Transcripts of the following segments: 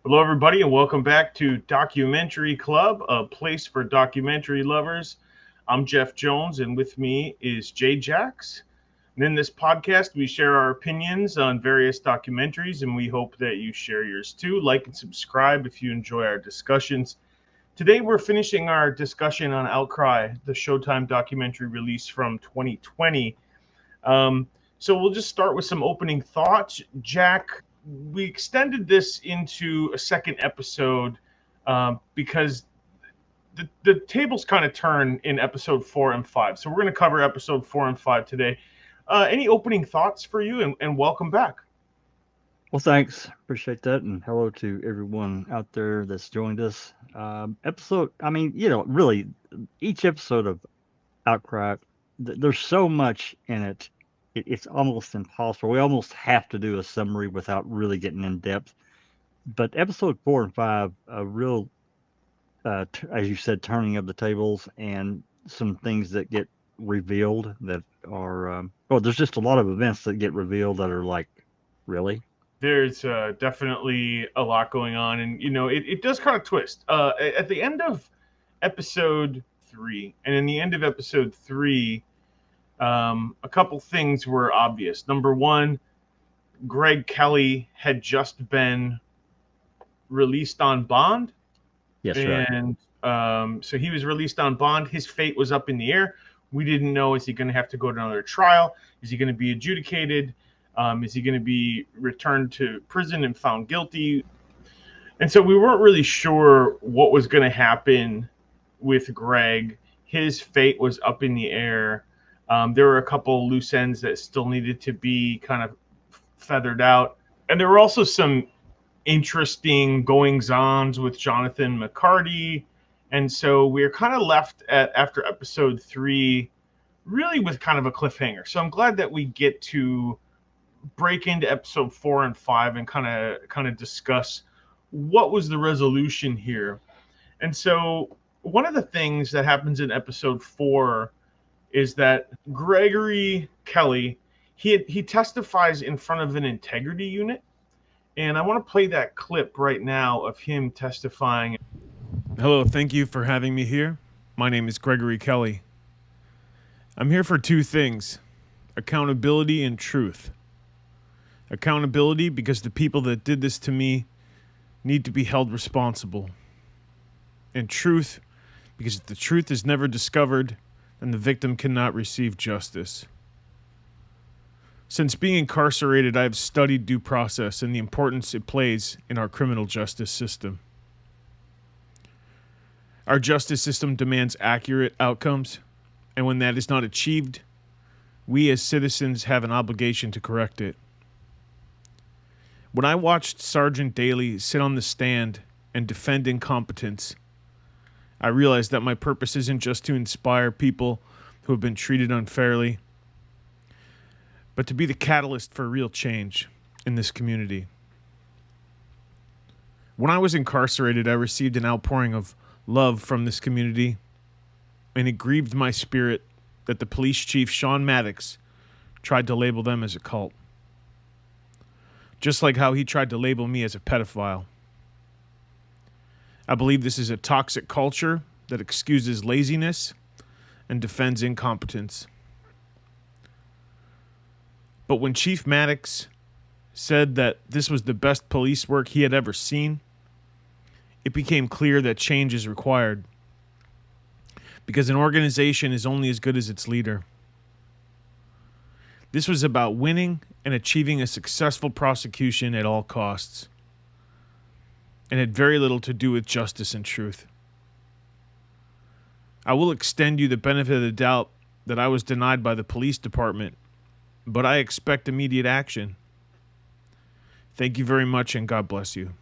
Hello, everybody, and welcome back to Documentary Club, a place for documentary lovers. I'm Jeff Jones, and with me is Jay Jax. And in this podcast, we share our opinions on various documentaries, and we hope that you share yours too. Like and subscribe if you enjoy our discussions. Today, we're finishing our discussion on Outcry, the Showtime documentary release from 2020. So we'll just start with some opening thoughts. Jack, we extended this into a second episode because the tables kind of turn in episode 4 and 5. So we're going to cover episode 4 and 5 today. Any opening thoughts for you, and welcome back. Well, thanks. Appreciate that. And hello to everyone out there that's joined us. Really, each episode of Outcry, there's so much in it. It's almost impossible. We almost have to do a summary without really getting in depth. But episode 4 and 5, a real, as you said, turning of the tables and some things that get revealed that are, there's just a lot of events that get revealed that are like, really? There's definitely a lot going on, and it does kind of twist. At the end of episode 3, and in the end of episode 3, a couple things were obvious. Number one, Greg Kelly had just been released on bond. Yes, right. And so he was released on bond. His fate was up in the air. We didn't know, is he going to have to go to another trial? Is he going to be adjudicated? Is he going to be returned to prison and found guilty? And so we weren't really sure what was going to happen with Greg. His fate was up in the air. There were a couple loose ends that still needed to be kind of feathered out. And there were also some interesting goings-ons with Jonathan McCarty. And so we're kind of left after episode 3 really with kind of a cliffhanger. So I'm glad that we get to break into episode 4 and 5 and kind of discuss what was the resolution here. And so one of the things that happens in episode 4 is that Gregory Kelly, he testifies in front of an integrity unit. And I want to play that clip right now of him testifying. Hello, thank you for having me here. My name is Gregory Kelly. I'm here for two things: accountability and truth. Accountability because the people that did this to me need to be held responsible. And truth because if the truth is never discovered, then the victim cannot receive justice. Since being incarcerated, I have studied due process and the importance it plays in our criminal justice system. Our justice system demands accurate outcomes, and when that is not achieved, we as citizens have an obligation to correct it. When I watched Sergeant Daly sit on the stand and defend incompetence, I realized that my purpose isn't just to inspire people who have been treated unfairly, but to be the catalyst for real change in this community. When I was incarcerated, I received an outpouring of love from this community, and it grieved my spirit that the police chief, Sean Maddox, tried to label them as a cult. Just like how he tried to label me as a pedophile. I believe this is a toxic culture that excuses laziness and defends incompetence. But when Chief Maddox said that this was the best police work he had ever seen, it became clear that change is required. Because an organization is only as good as its leader. This was about winning and achieving a successful prosecution at all costs, and had very little to do with justice and truth. I will extend you the benefit of the doubt that I was denied by the police department, but I expect immediate action. Thank you very much, and God bless you.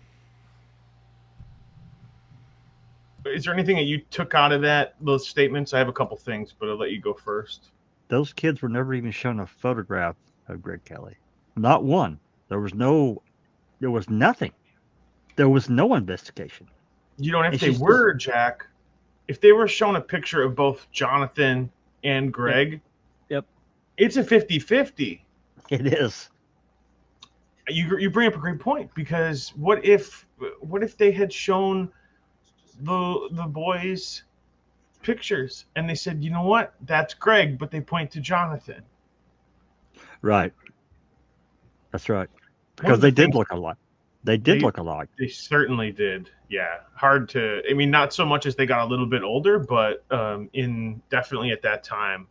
Is there anything that you took out of those statements? I have a couple things, but I'll let you go first. Those kids were never even shown a photograph of Greg Kelly. Not one. There was nothing. There was no investigation. If they were, Jack, if they were shown a picture of both Jonathan and Greg, Yep. It's a 50-50. It is. You bring up a great point, because what if they had shown the boys pictures and they said, you know what, that's Greg, but they point to Jonathan. Right. That's right. One Because of the they did things look alike. They did look alike. They certainly did. Yeah, hard to. I mean, not so much as they got a little bit older, but in definitely at that time.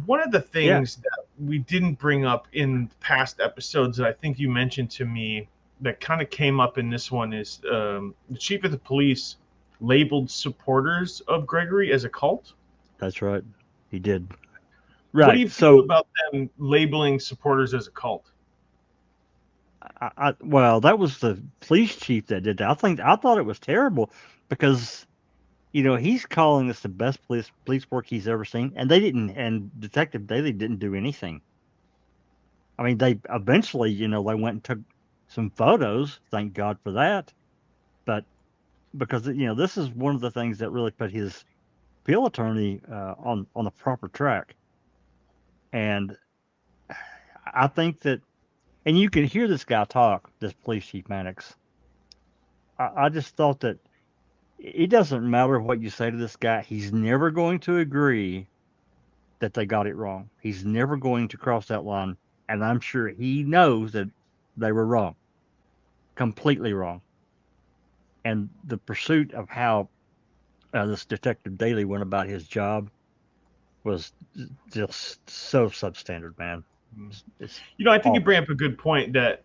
One of the Yeah. things that we didn't bring up in past episodes that I think you mentioned to me that kind of came up in this one is the chief of the police labeled supporters of Gregory as a cult. That's right. He did. What do Right. you feel So, about them labeling supporters as a cult? well, that was the police chief that did that. I thought it was terrible because he's calling this the best police work he's ever seen, and they didn't. And Detective Daly didn't do anything. I mean, they eventually, they went and took some photos. Thank God for that. But because this is one of the things that really put his appeal attorney on the proper track, and I think that, and you can hear this guy talk, this police chief Mannix. I just thought that it doesn't matter what you say to this guy, he's never going to agree that they got it wrong. He's never going to cross that line, and I'm sure he knows that they were wrong, completely wrong. And the pursuit of how this Detective Daly went about his job was just so substandard, man. It's I think you awful. bring up a good point that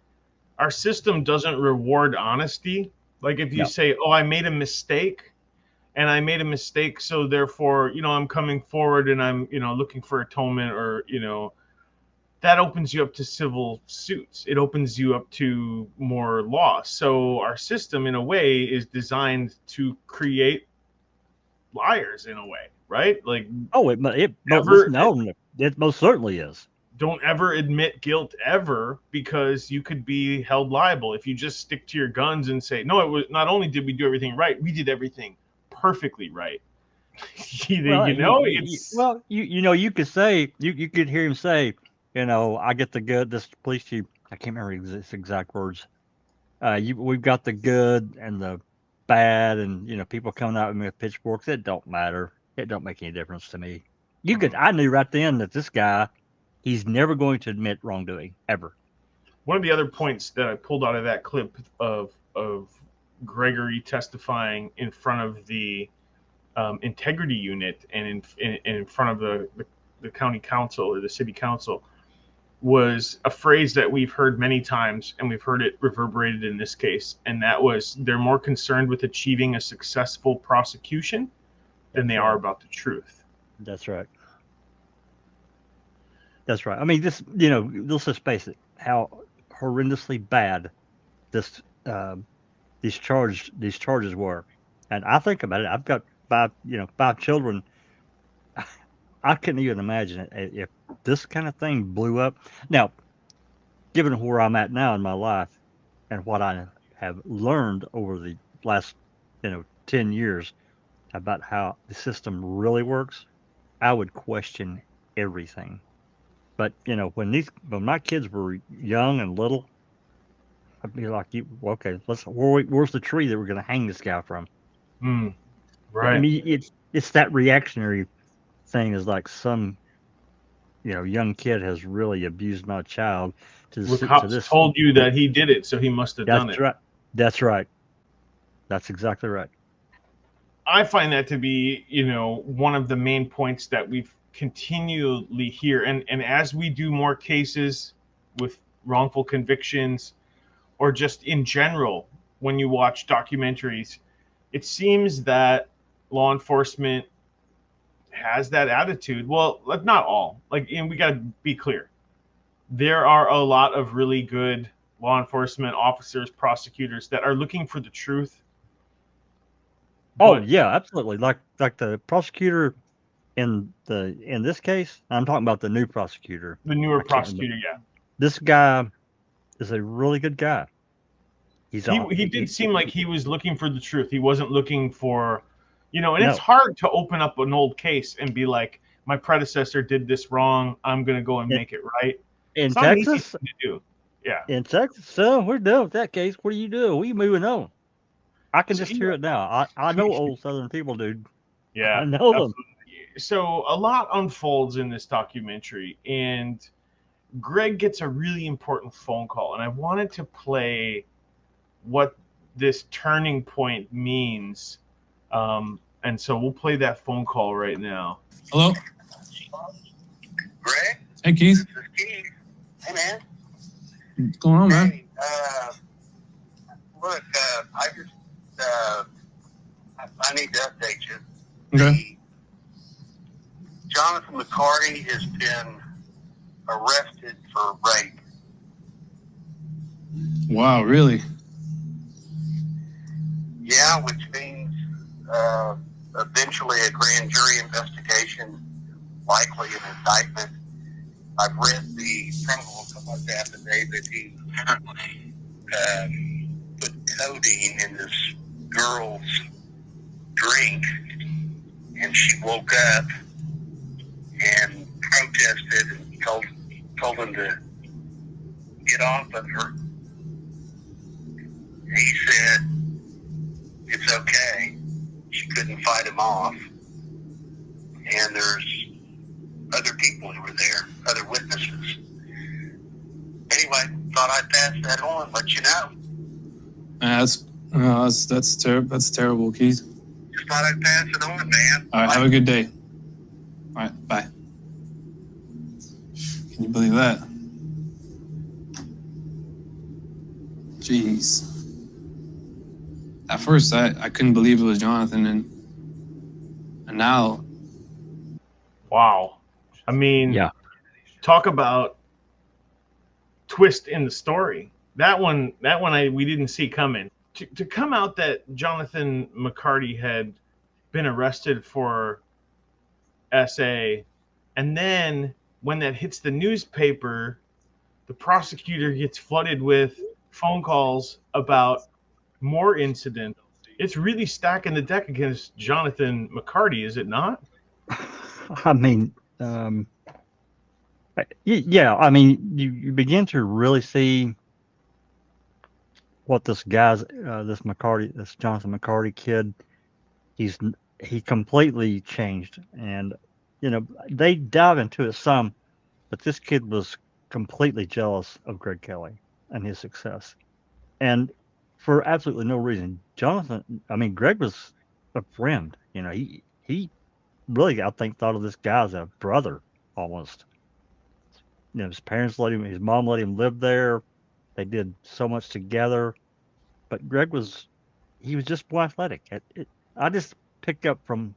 our system doesn't reward honesty. Like if you No. say, "Oh, I made a mistake," and I made a mistake, so therefore, I'm coming forward and I'm, looking for atonement, or, that opens you up to civil suits. It opens you up to more loss. So our system, in a way, is designed to create liars in a way, right? Like, Oh, it never no, it most certainly is. don't ever admit guilt ever, because you could be held liable if you just stick to your guns and say, no, it was not only did we do everything right, we did everything perfectly right. Well, It's you could say you could hear him say, I get the good. This police chief, I can't remember his exact words. We've got the good and the bad, and people coming out with me with pitchforks. It don't matter. It don't make any difference to me. I knew right then that this guy, he's never going to admit wrongdoing ever. one of the other points that I pulled out of that clip of Gregory testifying in front of the integrity unit and in front of the county council or the city council was a phrase that we've heard many times, and we've heard it reverberated in this case, and that was, they're more concerned with achieving a successful prosecution than they are about the truth. That's right. That's right. I mean, let's just face it, how horrendously bad this these charges were. And I think about it. I've got five children. I couldn't even imagine it if this kind of thing blew up. Now, given where I'm at now in my life and what I have learned over the last 10 years about how the system really works, I would question everything. But when my kids were young and little, I'd be like, okay, where's the tree that we're going to hang this guy from? I Right. mean, it's that reactionary thing, is like some young kid has really abused my child The to cops this. told you that he did it, so he must have done it. That's right. That's right. That's exactly right. I find that to be, one of the main points that we've continually hear. And as we do more cases with wrongful convictions, or just in general, when you watch documentaries, it seems that law enforcement has that attitude. Well, not all. And we got to be clear. There are a lot of really good law enforcement officers, prosecutors that are looking for the truth. Oh yeah, absolutely. Like the prosecutor in this case, I'm talking about the new prosecutor. The newer prosecutor, yeah. This guy is a really good guy. He did seem like he was looking for the truth. He wasn't looking for, and No. it's hard to open up an old case and be like, my predecessor did this wrong, I'm going to go and make it right. In It's not an Texas, easy thing to do. Yeah. in Texas, so we're done with that case. What are you doing? We moving on. I can So, just hear it now. I know old Southern people, dude. yeah. I know them. So a lot unfolds in this documentary, and Greg gets a really important phone call, and I wanted to play what this turning point means. And so we'll play that phone call right now. Hello? Greg? Hey, Keith. This is Keith. Hey, man. What's going on, man? Hey, look, I just, I need to update you. Okay. Jonathan McCarty has been arrested for rape. Wow, really? Yeah, which means eventually a grand jury investigation, likely an indictment. I've read the criminal affidavit. He apparently put codeine in this girl's drink, and she woke up and protested and told him to get off of her. He said it's okay. She couldn't fight him off. And there's other people who were there, other witnesses. Anyway, thought I'd pass that on and let you know. That's terrible, Keith. Just thought I'd pass it on, man. All right, have a good day. All right, bye. Can you believe that? Jeez. At first, I couldn't believe it was Jonathan, and now. Wow. I mean, Yeah. Talk about twist in the story. That one we didn't see coming. To come out that Jonathan McCarty had been arrested for SA, and then when that hits the newspaper, the prosecutor gets flooded with phone calls about more incidents. It's really stacking the deck against Jonathan McCarty, is it not? I mean, yeah. I mean, you begin to really see what this this Jonathan McCarty kid, he completely changed, and they dive into it some, but this kid was completely jealous of Greg Kelly and his success, and for absolutely no reason. Greg was a friend. He really, I think, thought of this guy as a brother almost. His mom let him live there. They did so much together. But he was just more athletic. I just picked up from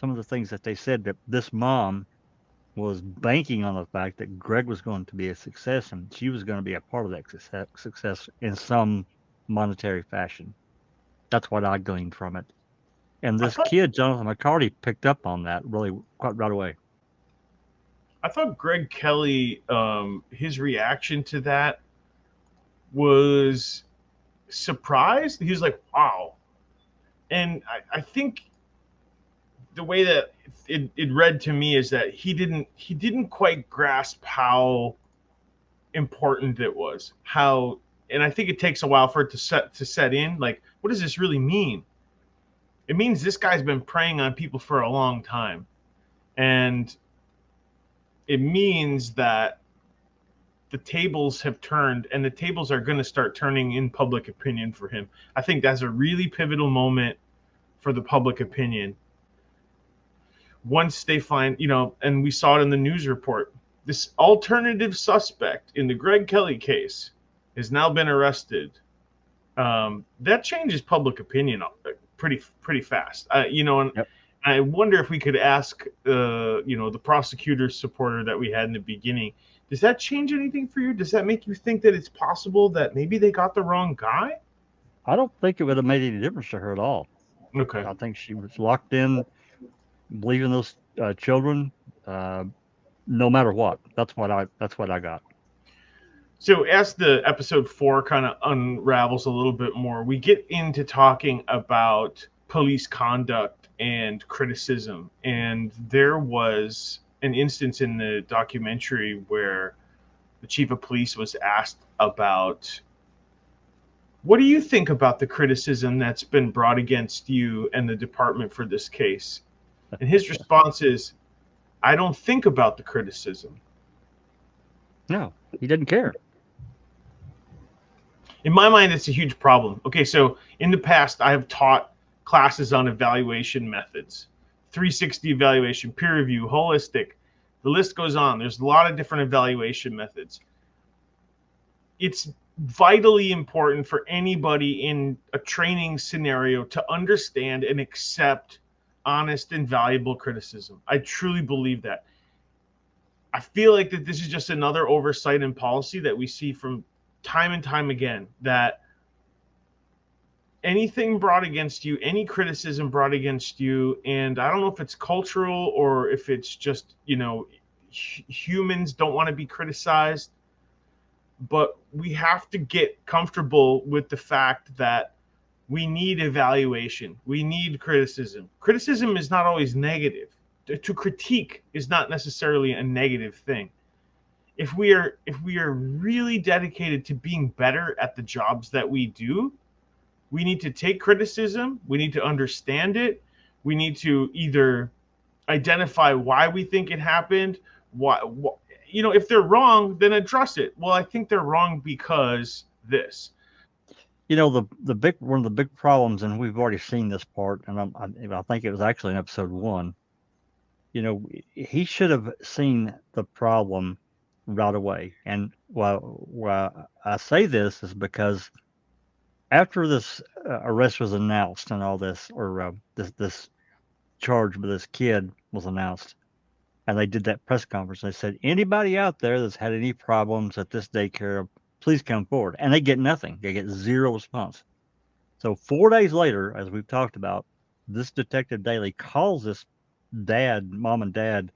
some of the things that they said that this mom was banking on the fact that Greg was going to be a success, and she was going to be a part of that success in some monetary fashion. That's what I gleaned from it. And this kid, Jonathan McCarty, picked up on that really quite right away. I thought Greg Kelly, his reaction to that was surprised. He was like, wow. And I think the way that it read to me is that he didn't quite grasp how important it was. And I think it takes a while for it to set in. Like, what does this really mean? It means this guy's been preying on people for a long time. And it means that the tables have turned, and the tables are going to start turning in public opinion for him. I think that's a really pivotal moment for the public opinion. Once they find, and we saw it in the news report, this alternative suspect in the Greg Kelly case has now been arrested. That changes public opinion pretty fast. And yep. I wonder if we could ask, the prosecutor's supporter that we had in the beginning, does that change anything for you? Does that make you think that it's possible that maybe they got the wrong guy? I don't think it would have made any difference to her at all. Okay. I think she was locked in, believing those children, no matter what. That's what I got. So as the episode 4 kind of unravels a little bit more, we get into talking about police conduct and criticism. And there was an instance in the documentary where the chief of police was asked about, what do you think about the criticism that's been brought against you and the department for this case? And his response is, I don't think about the criticism. No, he didn't care. In my mind, it's a huge problem. Okay, so in the past, I have taught classes on evaluation methods, 360 evaluation, peer review, holistic. The list goes on. There's a lot of different evaluation methods. It's vitally important for anybody in a training scenario to understand and accept honest and valuable criticism. I truly believe that. I feel like that this is just another oversight in policy that we see from time and time again, that anything brought against you, any criticism brought against you, and I don't know if it's cultural or if it's just, humans don't want to be criticized, but we have to get comfortable with the fact that we need evaluation. We need criticism. Criticism is not always negative. To critique is not necessarily a negative thing. If we are really dedicated to being better at the jobs that we do, we need to take criticism. We need to understand it. We need to either identify why we think it happened. If they're wrong, then address it. Well, I think they're wrong because this. One of the big problems, and we've already seen this part, and I think it was actually in episode 1. He should have seen the problem right away. And why I say this is because after this arrest was announced and all this, or this charge with this kid was announced, and they did that press conference, they said, anybody out there that's had any problems at this daycare, please come forward. And they get nothing. They get zero response. So 4 days later, as we've talked about, this Detective Daly calls this mom and dad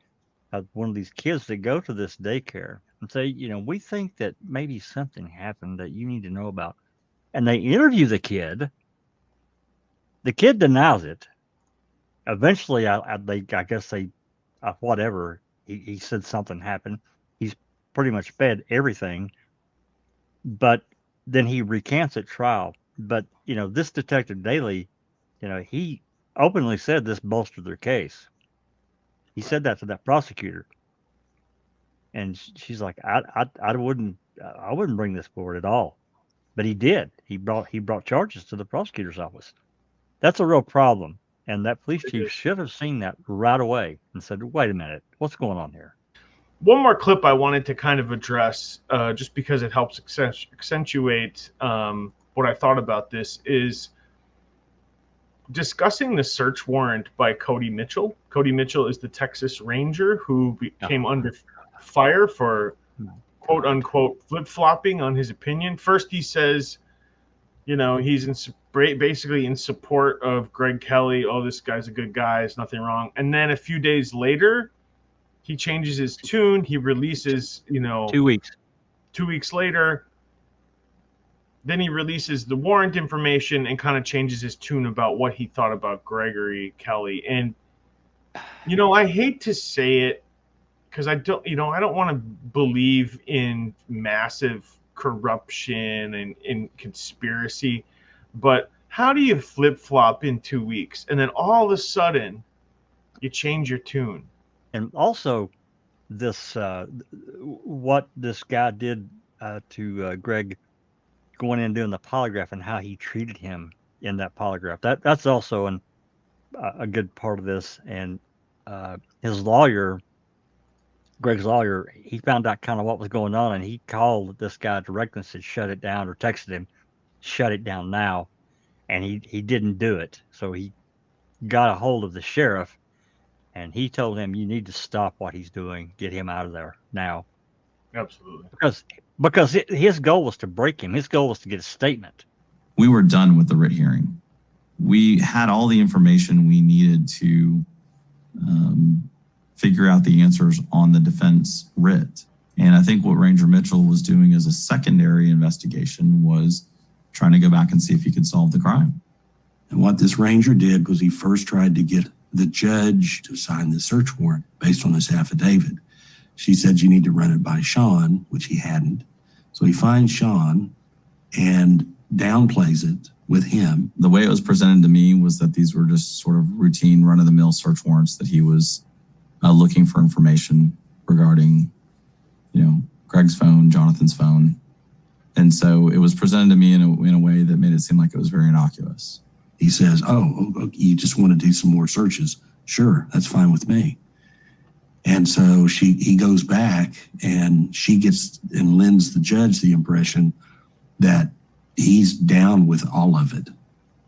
of one of these kids that go to this daycare and say, we think that maybe something happened that you need to know about. And they interview the kid. The kid denies it. Eventually, whatever, he said something happened. He's pretty much fed everything. But then he recants at trial. But, this Detective Daly, he openly said this bolstered their case. He said that to that prosecutor. And she's like, I wouldn't bring this forward at all. But he did. He brought charges to the prosecutor's office. That's a real problem. And that police chief should have seen that right away and said, wait a minute, what's going on here? One more clip I wanted to kind of address, just because it helps accentuate what I thought about this, is discussing the search warrant by Cody Mitchell. Cody Mitchell is the Texas Ranger who came under fire for quote unquote flip-flopping on his opinion. First he says, he's basically in support of Greg Kelly. Oh, this guy's a good guy. There's nothing wrong. And then a few days later, he changes his tune. He releases, 2 weeks. 2 weeks later, then he releases the warrant information and kind of changes his tune about what he thought about Gregory Kelly. And, I hate to say it because I don't want to believe in massive corruption and in conspiracy, but how do you flip-flop in 2 weeks and then all of a sudden you change your tune? And also this, what this guy did to Greg, going in and doing the polygraph and how he treated him in that polygraph. That's also a good part of this. And his lawyer, Greg's lawyer, he found out kind of what was going on, and he called this guy directly and said, shut it down, or texted him, shut it down now. And he didn't do it. So he got a hold of the sheriff, and he told him, you need to stop what he's doing. Get him out of there now. Absolutely. Because his goal was to break him. His goal was to get a statement. We were done with the writ hearing. We had all the information we needed to figure out the answers on the defense writ. And I think what Ranger Mitchell was doing as a secondary investigation was trying to go back and see if he could solve the crime. And what this ranger did was he first tried to get the judge to sign the search warrant based on this affidavit. She said, you need to run it by Sean, which he hadn't. So he finds Sean and downplays it with him. The way it was presented to me was that these were just sort of routine run-of-the-mill search warrants that he was looking for information regarding, Greg's phone, Jonathan's phone. And so it was presented to me in a way that made it seem like it was very innocuous. He says, oh, you just want to do some more searches? Sure, that's fine with me. And so he goes back, and she gets and lends the judge the impression that he's down with all of it.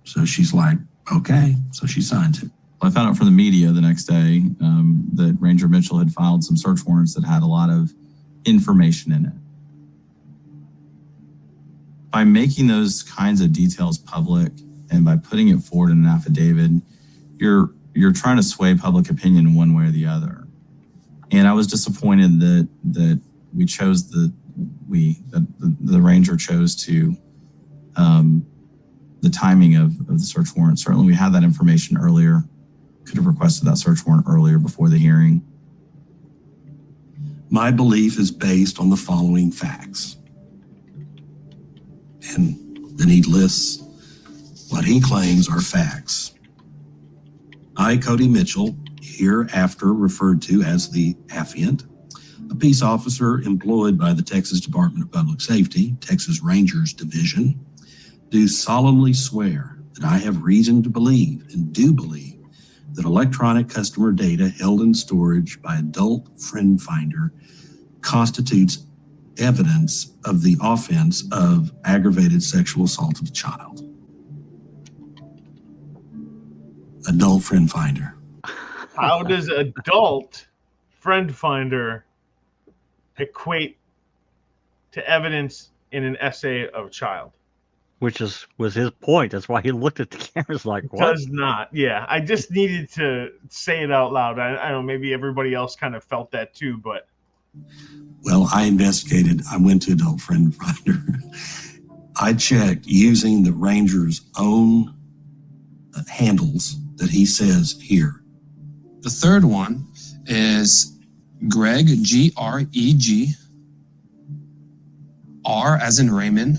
So she's like, okay. So she signs it. I found out from the media the next day that Ranger Mitchell had filed some search warrants that had a lot of information in it. By making those kinds of details public and by putting it forward in an affidavit, you're trying to sway public opinion one way or the other. And I was disappointed that we chose the Ranger chose to the timing of the search warrant. Certainly we had that information earlier, could have requested that search warrant earlier before the hearing. My belief is based on the following facts. And then he lists what he claims are facts. I, Cody Mitchell, hereafter referred to as the affiant, a peace officer employed by the Texas Department of Public Safety, Texas Rangers Division, do solemnly swear that I have reason to believe and do believe that electronic customer data held in storage by Adult Friend Finder constitutes evidence of the offense of aggravated sexual assault of a child. Adult Friend Finder. How does Adult Friend Finder equate to evidence in an essay of a child? Which was his point. That's why he looked at the cameras like, what? Does not. Yeah, I just needed to say it out loud. I don't know, maybe everybody else kind of felt that too, but. Well, I investigated. I went to Adult Friend Finder. I checked using the Ranger's own handles that he says here. The third one is Greg, Greg, R as in Raymond,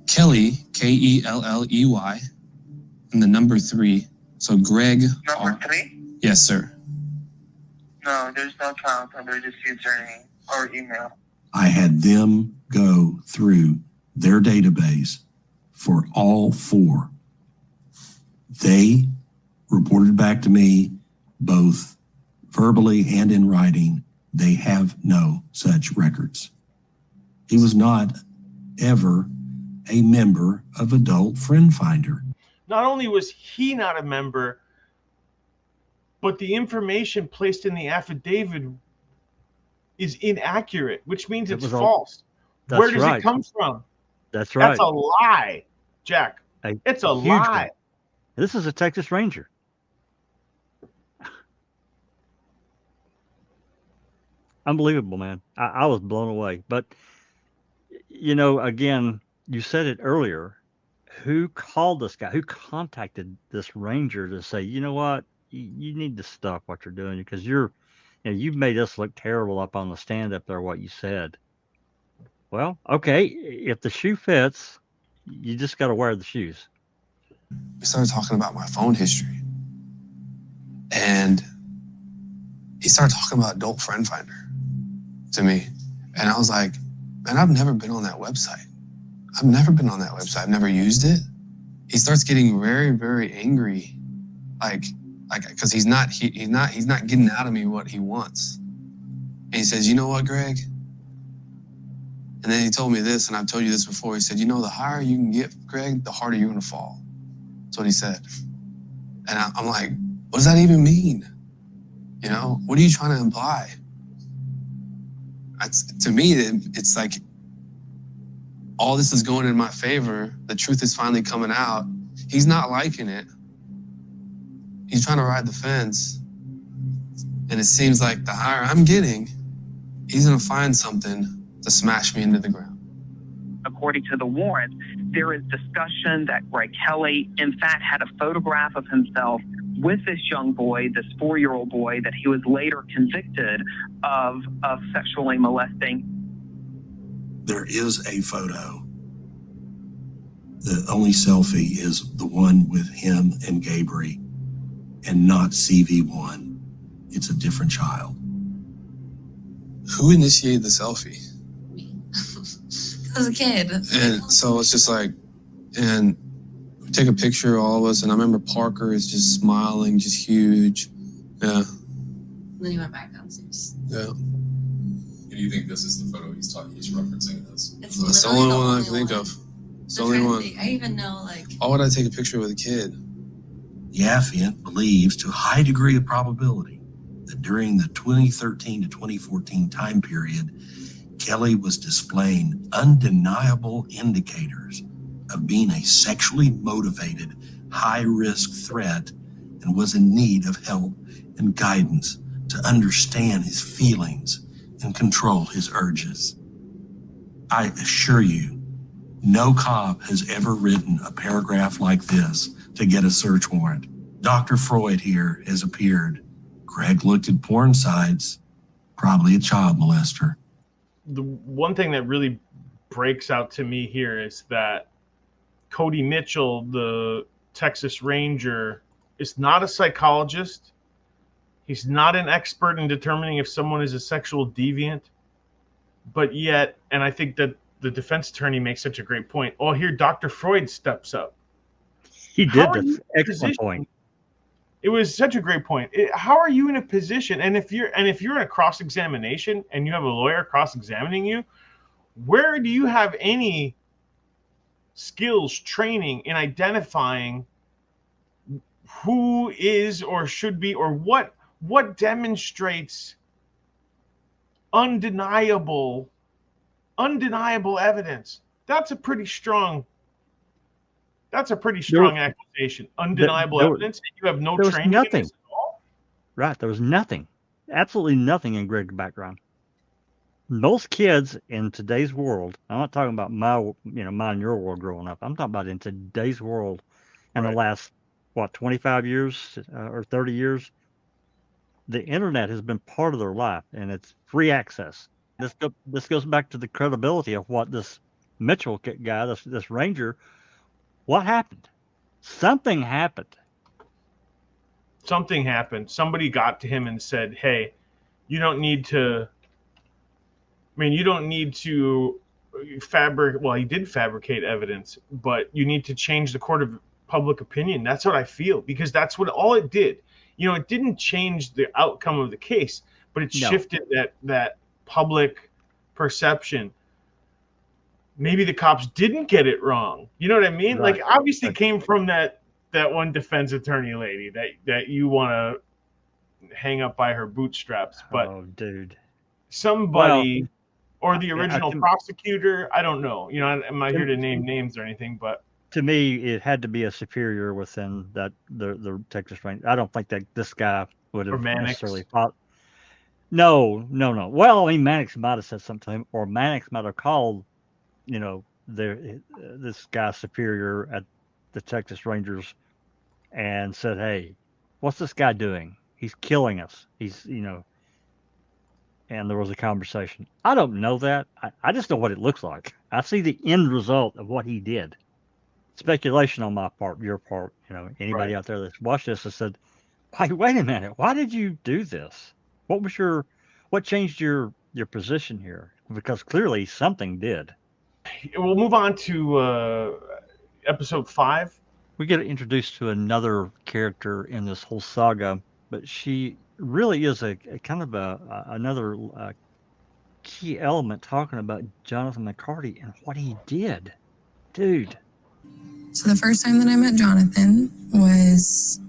Kelly, Kelley, and the number 3. So Greg. Number 3? Yes, sir. No, there's no count under this username or email. I had them go through their database for all 4. They reported back to me, both verbally and in writing, they have no such records. He was not ever a member of Adult Friend Finder. Not only was he not a member, but the information placed in the affidavit is inaccurate, which means it's false. Where does it come from? That's right. That's a lie, Jack. It's a lie. One. This is a Texas Ranger. Unbelievable, man. I was blown away. But, again, you said it earlier. Who called this guy? Who contacted this Ranger to say, you know what? You need to stop what you're doing because you've made us look terrible up on the stand up there, what you said. Well, okay. If the shoe fits, you just got to wear the shoes. We started talking about my phone history. And he started talking about Adult Friend Finder to me. And I was like, man, I've never been on that website. I've never been on that website. I've never used it. He starts getting very, very angry. Like, because he's not getting out of me what he wants. And he says, you know what, Greg? And then he told me this, and I've told you this before. He said, the higher you can get, Greg, the harder you're going to fall. That's what he said. And I'm like, what does that even mean? What are you trying to imply? To me, it's like all this is going in my favor. The truth is finally coming out. He's not liking it. He's trying to ride the fence. And it seems like the higher I'm getting, he's going to find something to smash me into the ground. According to the warrant, there is discussion that Greg Kelly, in fact, had a photograph of himself with this young boy, this 4-year-old boy that he was later convicted of sexually molesting. There is a photo. The only selfie is the one with him and Gregory, and not CV1. It's a different child. Who initiated the selfie? Me. I was a kid. And so it's just like, and we take a picture, all of us, and I remember Parker is just smiling, just huge. Yeah. And then he went back downstairs. Yeah. And you think this is the photo he's referencing this? It's That's the literally only one I can think of. It's the only one. I even know, like, Why would I take a picture with a kid? The affiant believes to a high degree of probability that during the 2013 to 2014 time period, Kelly was displaying undeniable indicators of being a sexually motivated, high-risk threat and was in need of help and guidance to understand his feelings and control his urges. I assure you, no cop has ever written a paragraph like this to get a search warrant. Dr. Freud here has appeared. Greg looked at porn sites, probably a child molester. The one thing that really breaks out to me here is that Cody Mitchell, the Texas Ranger, is not a psychologist. He's not an expert in determining if someone is a sexual deviant. But yet, and I think that the defense attorney makes such a great point. Oh, here Dr. Freud steps up. He did. That's excellent point. It was such a great point. How are you in a position? And if you're in a cross-examination and you have a lawyer cross-examining you, where do you have any skills, training in identifying who is or should be, or what demonstrates undeniable evidence? That's a pretty strong accusation. Undeniable evidence. And you have no training in this at all? Right. There was nothing. Absolutely nothing in Greg's background. Most kids in today's world, I'm not talking about my and your world growing up. I'm talking about in today's world in the last, 25 years or 30 years, the internet has been part of their life, and it's free access. This goes back to the credibility of what this Mitchell guy, this Ranger, what happened? Something happened. Something happened. Somebody got to him and said, hey, you don't need to fabricate. Well, he did fabricate evidence, but you need to change the court of public opinion. That's what I feel, because that's what all it did. It didn't change the outcome of the case, but it shifted that public perception. Maybe the cops didn't get it wrong. You know what I mean? Right. Like, obviously it came from that one defense attorney lady that you want to hang up by her bootstraps. But dude, somebody or the original prosecutor, I don't know. I'm not here to name names or anything, but to me, it had to be a superior within the Texas Ranger. I don't think that this guy would have necessarily fought. No. Well, Mannix might have said something, or Mannix might have called, this guy superior at the Texas Rangers and said, hey, what's this guy doing? He's killing us. He's, and there was a conversation. I don't know that. I just know what it looks like. I see the end result of what he did. Speculation on my part, your part, anybody out there that's watched this has said, wait a minute, why did you do this? What changed your position here? Because clearly something did. We'll move on to episode 5. We get introduced to another character in this whole saga, but she really is a kind of another key element talking about Jonathan McCarty and what he did. Dude. So the first time that I met Jonathan was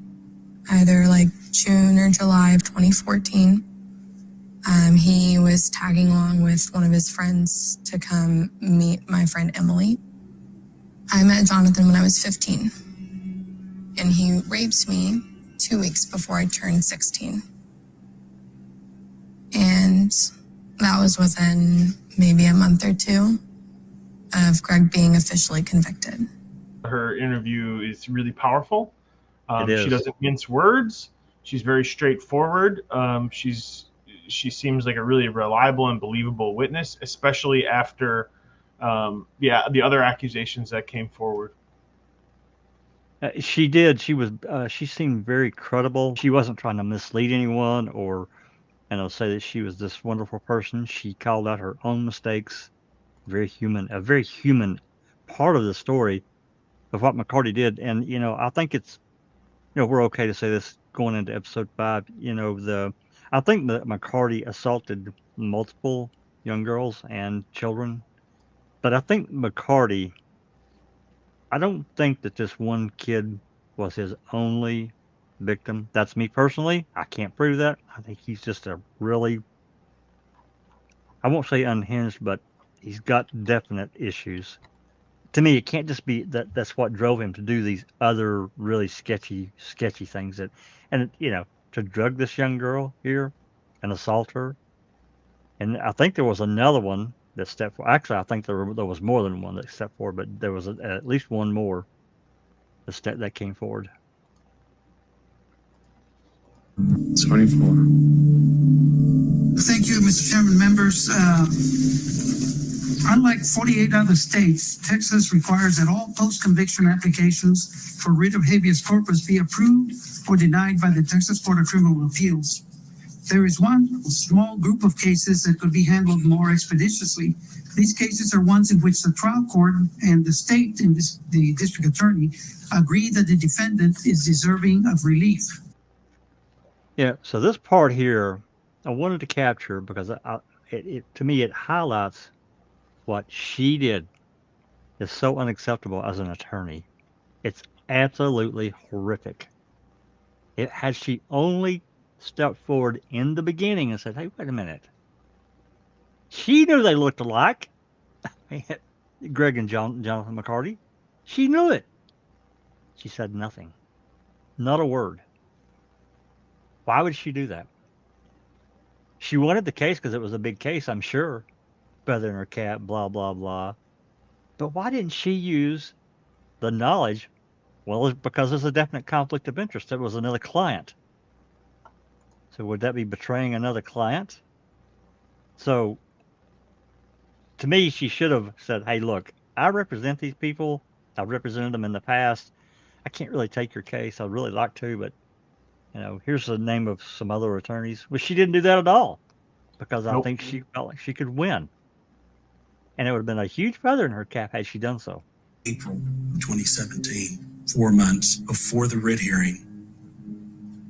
either like June or July of 2014. He was tagging along with one of his friends to come meet my friend Emily. I met Jonathan when I was 15, and he raped me 2 weeks before I turned 16. And that was within maybe a month or two of Greg being officially convicted. Her interview is really powerful. It She is. doesn't mince words. She's very straightforward. She seems like a really reliable and believable witness, especially after the other accusations that came forward. She did. She seemed very credible. She wasn't trying to mislead anyone or, say that she was this wonderful person. She called out her own mistakes. A very human part of the story of what McCarty did. And, I think it's, we're okay to say this going into episode 5. I think that McCarty assaulted multiple young girls and children, but I think McCarty, I don't think that this one kid was his only victim. That's me personally. I can't prove that. I think he's just a really, I won't say unhinged, but he's got definite issues. To me, it can't just be that's what drove him to do these other really sketchy things to drug this young girl here and assault her. And I think there was another one that stepped forward. Actually, I think there was more than one that stepped forward, but there was at least one more that came forward. 24. Thank you, Mr. Chairman, members. Unlike 48 other states, Texas requires that all post-conviction applications for writ of habeas corpus be approved or denied by the Texas Court of Criminal Appeals. There is one small group of cases that could be handled more expeditiously. These cases are ones in which the trial court and the state and the district attorney agree that the defendant is deserving of relief. Yeah, so this part here, I wanted to capture because to me, it highlights what she did is so unacceptable as an attorney. It's absolutely horrific. Had she only stepped forward in the beginning and said, hey, wait a minute. She knew they looked alike. Greg and Jonathan McCarty. She knew it. She said nothing. Not a word. Why would she do that? She wanted the case because it was a big case, I'm sure. Feather in her cap, blah, blah, blah. But why didn't she use the knowledge? Well, it's because there's a definite conflict of interest. It was another client. So would that be betraying another client? So to me, she should have said, hey, look, I represent these people. I've represented them in the past. I can't really take your case. I'd really like to, but, here's the name of some other attorneys. Well, she didn't do that at all because I think she felt like she could win. And it would have been a huge feather in her cap had she done so. April 2017, 4 months before the writ hearing,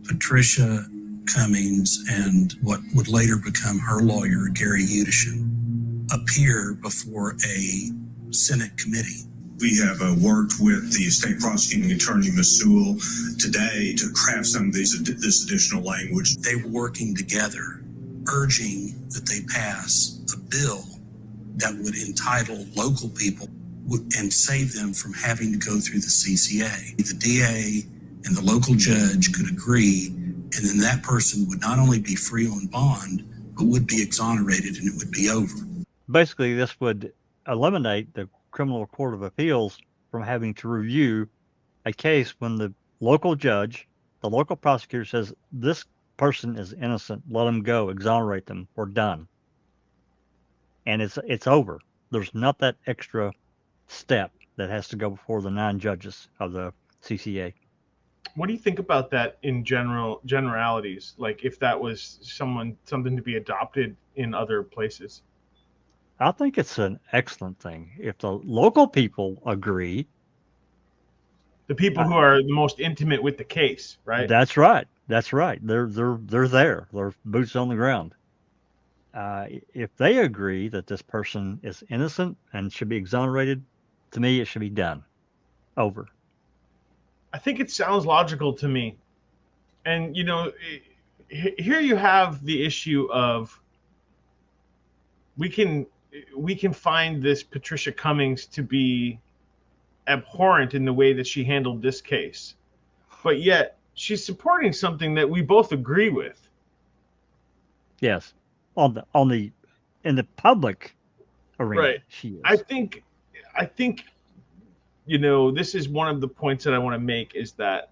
Patricia Cummings and what would later become her lawyer, Gary Udishin, appear before a Senate committee. We have worked with the state prosecuting attorney, Ms. Sewell, today to craft some of this additional language. They were working together, urging that they pass a bill that would entitle local people and save them from having to go through the CCA. The DA and the local judge could agree, and then that person would not only be free on bond, but would be exonerated and it would be over. Basically, this would eliminate the Criminal Court of Appeals from having to review a case when the local judge, the local prosecutor says, this person is innocent, let them go, exonerate them, we're done. And it's over. There's not that extra step that has to go before the 9 judges of the CCA. What do you think about that in generalities? Like if that was something to be adopted in other places? I think it's an excellent thing. If the local people agree. The people who are the most intimate with the case, right? That's right. That's right. They're there. They're boots on the ground. If they agree that this person is innocent and should be exonerated, to me, it should be done. Over. I think it sounds logical to me. And, here you have the issue of we can find this Patricia Cummings to be abhorrent in the way that she handled this case. But yet she's supporting something that we both agree with. Yes. In the public arena, right. She is. I think this is one of the points that I want to make is that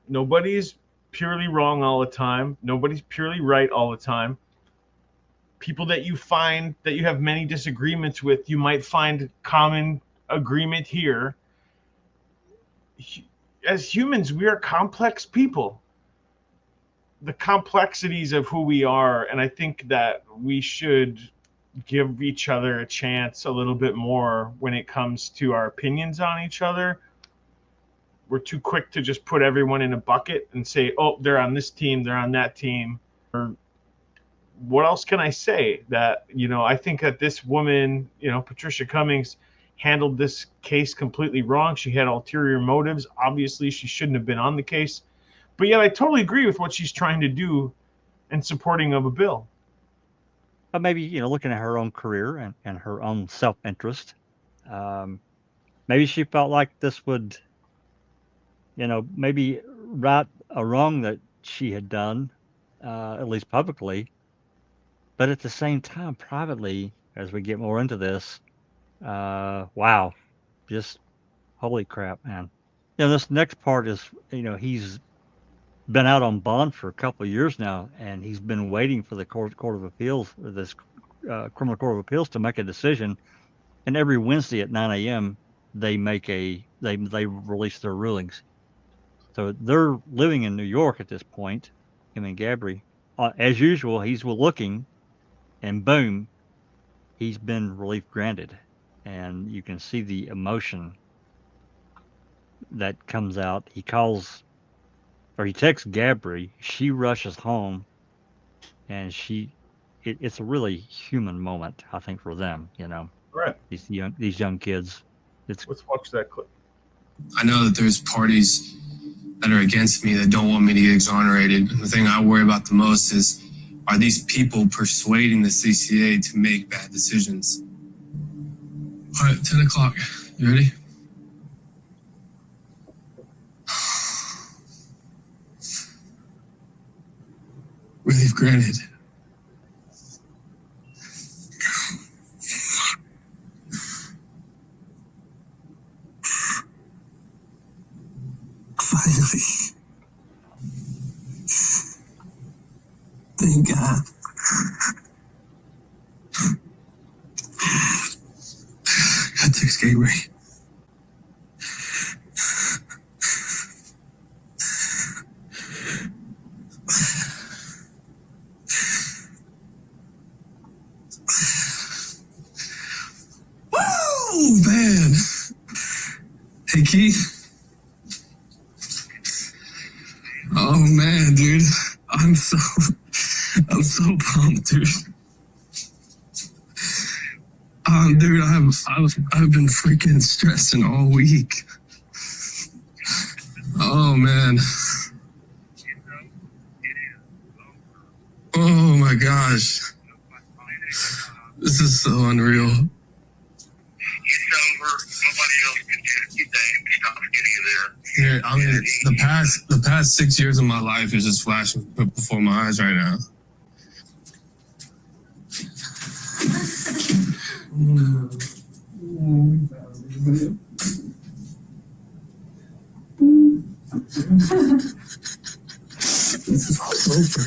Nobody's purely wrong all the time. Nobody's purely right all the time. People that you find that you have many disagreements with, you might find common agreement here. As humans, we are complex people. The complexities of who we are, and I think that we should give each other a chance a little bit more when it comes to our opinions on each other. We're too quick to just put everyone in a bucket and say, oh, they're on this team, they're on that team. Or what else can I say? That, I think that this woman, Patricia Cummings, handled this case completely wrong. She had ulterior motives. Obviously, she shouldn't have been on the case. But yet I totally agree with what she's trying to do in supporting of a bill. But maybe, looking at her own career and her own self-interest, maybe she felt like this would, maybe right a wrong that she had done, at least publicly. But at the same time, privately, as we get more into this, wow, just holy crap, man. This next part is, he's been out on bond for a couple of years now, and he's been waiting for the court of appeals, or this criminal court of appeals, to make a decision. And every Wednesday at 9 a.m. they release their rulings. So they're living in New York at this point, him and Gabby. As usual, he's looking, and boom, he's been relief granted. And you can see the emotion that comes out. He texts Gabby. She rushes home, and it's a really human moment, I think, for them. Right. These young kids. Let's watch that clip. I know that there's parties that are against me that don't want me to get exonerated. And the thing I worry about the most is, are these people persuading the CCA to make bad decisions? All right, 10 o'clock. You ready? Relief granted. Finally. Thank God. I text Gateway. Woo, man. Hey, Keith. Oh man, dude, I'm so pumped, dude. Dude, I've been freaking stressing all week. Oh man. Oh my gosh. This is so unreal. Yeah, I mean, the past 6 years of my life is just flashing before my eyes right now. This is all over.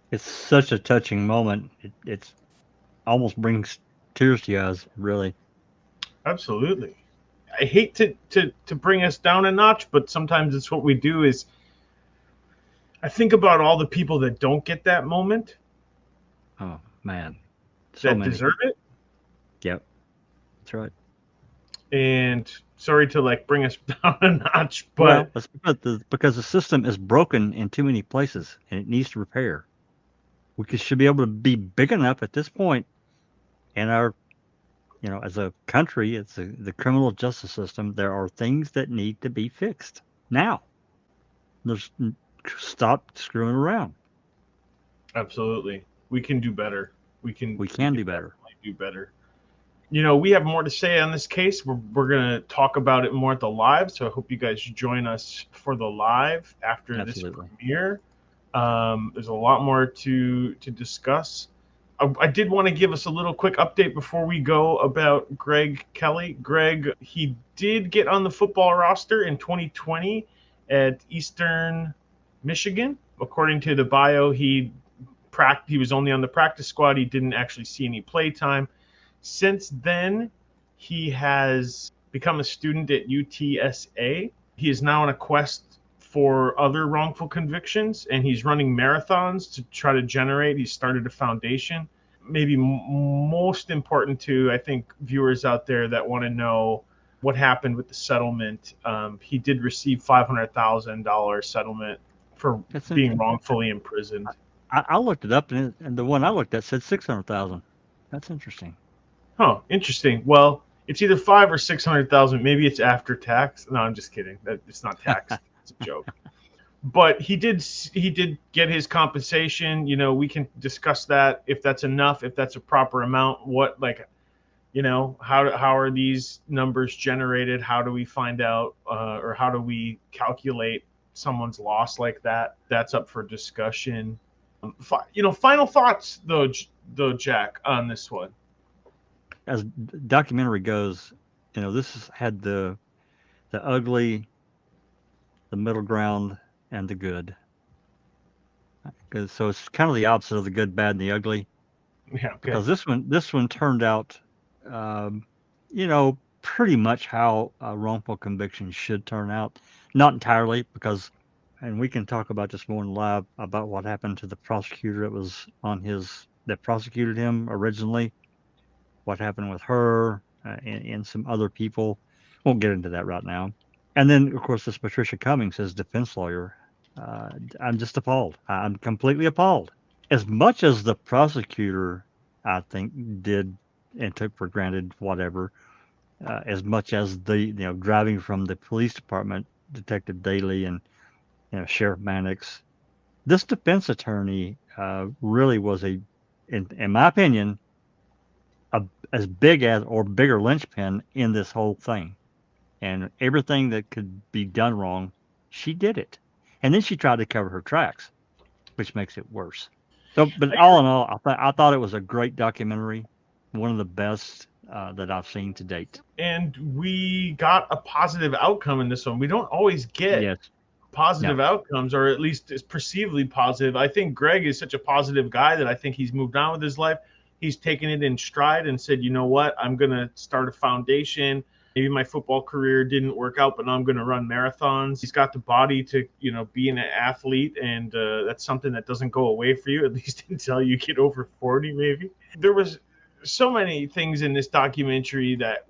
It's such a touching moment. It's almost brings tears to your eyes, really. Absolutely. I hate to bring us down a notch, but sometimes it's what we do. Is I think about all the people that don't get that moment. Oh man, that deserve it. Yep, that's right. And sorry to bring us down a notch, but that's because the system is broken in too many places and it needs to repair. We should be able to be big enough at this point in our, as a country, it's the criminal justice system. There are things that need to be fixed now. Stop screwing around. Absolutely, we can do better. We can do better. Do better. We have more to say on this case. We're going to talk about it more at the live, so I hope you guys join us for the live after this premiere. There's a lot more to discuss. I did want to give us a little quick update before we go about Greg Kelly. Greg, he did get on the football roster in 2020 at Eastern Michigan. According to the bio, he was only on the practice squad. He didn't actually see any play time. Since then, he has become a student at UTSA. He is now on a quest for other wrongful convictions, and he's running marathons to try to generate. He started a foundation. Maybe most important to, I think, viewers out there that want to know what happened with the settlement. He did receive $500,000 settlement for being wrongfully imprisoned. I looked it up, and the one I looked at said 600,000. That's interesting. Huh, interesting. Well, it's either 500,000 or 600,000. Maybe it's after tax. No, I'm just kidding. It's not taxed. It's a joke. But he did get his compensation. You know, we can discuss that, if that's enough, if that's a proper amount. What, like, you know, how are these numbers generated? How do we find out, or how do we calculate someone's loss like that? That's up for discussion. Final thoughts though, Jack, on this one. As documentary goes, you know, this had the ugly, the middle ground, and the good. So it's kind of the opposite of the good, bad, and the ugly. Yeah. Okay. Because this one turned out, pretty much how a wrongful conviction should turn out. Not entirely, because, and we can talk about this more in live about what happened to the prosecutor that prosecuted him originally. What happened with her and some other people. Won't get into that right now. And then, of course, this Patricia Cummings, his defense lawyer. I'm just appalled. I'm completely appalled. As much as the prosecutor, I think, did and took for granted whatever, as much as the driving from the police department, Detective Daly and Sheriff Mannix, this defense attorney really was in my opinion, as big as or bigger linchpin in this whole thing. And everything that could be done wrong, she did it. And then she tried to cover her tracks, which makes it worse. So, but all in all, I thought it was a great documentary, one of the best that I've seen to date. And we got a positive outcome in this one. We don't always get positive outcomes, or at least is perceivably positive. I think Greg is such a positive guy that I think he's moved on with his life. He's taken it in stride and said, you know what, I'm going to start a foundation. Maybe my football career didn't work out, but now I'm going to run marathons. He's got the body to, be an athlete, and that's something that doesn't go away for you, at least until you get over 40, maybe. There was so many things in this documentary that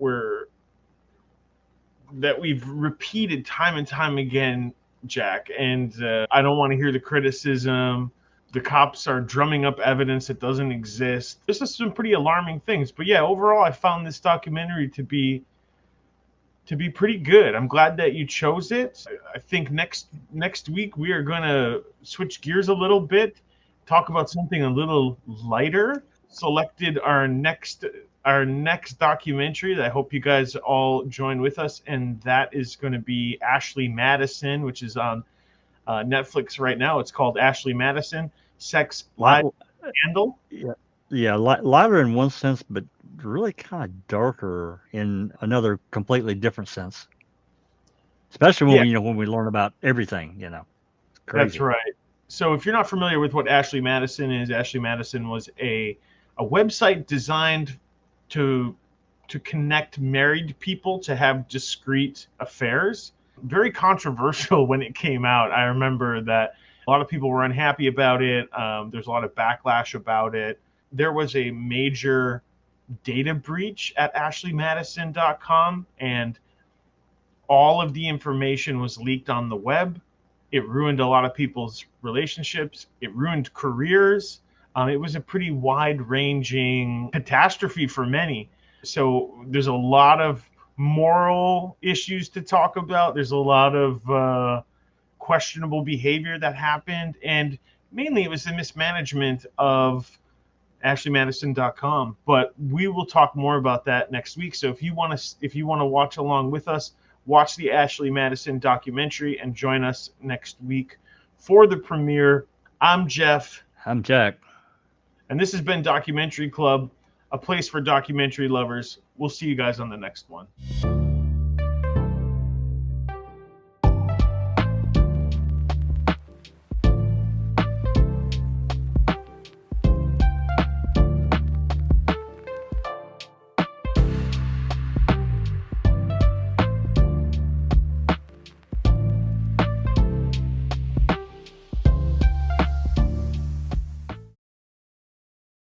we've repeated time and time again, Jack, and I don't want to hear the criticism. The cops are drumming up evidence that doesn't exist. This is some pretty alarming things. But yeah, overall, I found this documentary to be pretty good. I'm glad that you chose it. I think next week we are going to switch gears a little bit, talk about something a little lighter. Selected our next documentary that I hope you guys all join with us, and that is going to be Ashley Madison, which is on Netflix right now. It's called Ashley Madison, Sex, Lies, Scandal. Yeah, lighter in one sense, but really kind of darker in another completely different sense. Especially when we learn about everything, It's crazy. That's right. So if you're not familiar with what Ashley Madison is, Ashley Madison was a website designed to connect married people to have discreet affairs. Very controversial when it came out. I remember that a lot of people were unhappy about it. There's a lot of backlash about it. There was a major data breach at ashleymadison.com, and all of the information was leaked on the web. It ruined a lot of people's relationships. It ruined careers. It was a pretty wide-ranging catastrophe for many. So there's a lot of moral issues to talk about. There's a lot of questionable behavior that happened, and mainly it was the mismanagement of ashleymadison.com. But we will talk more about that next week. So if you want to watch along with us, watch the Ashley Madison documentary and join us next week for the premiere. I'm Jeff. I'm Jack. And this has been Documentary Club, a place for documentary lovers. We'll see you guys on the next one.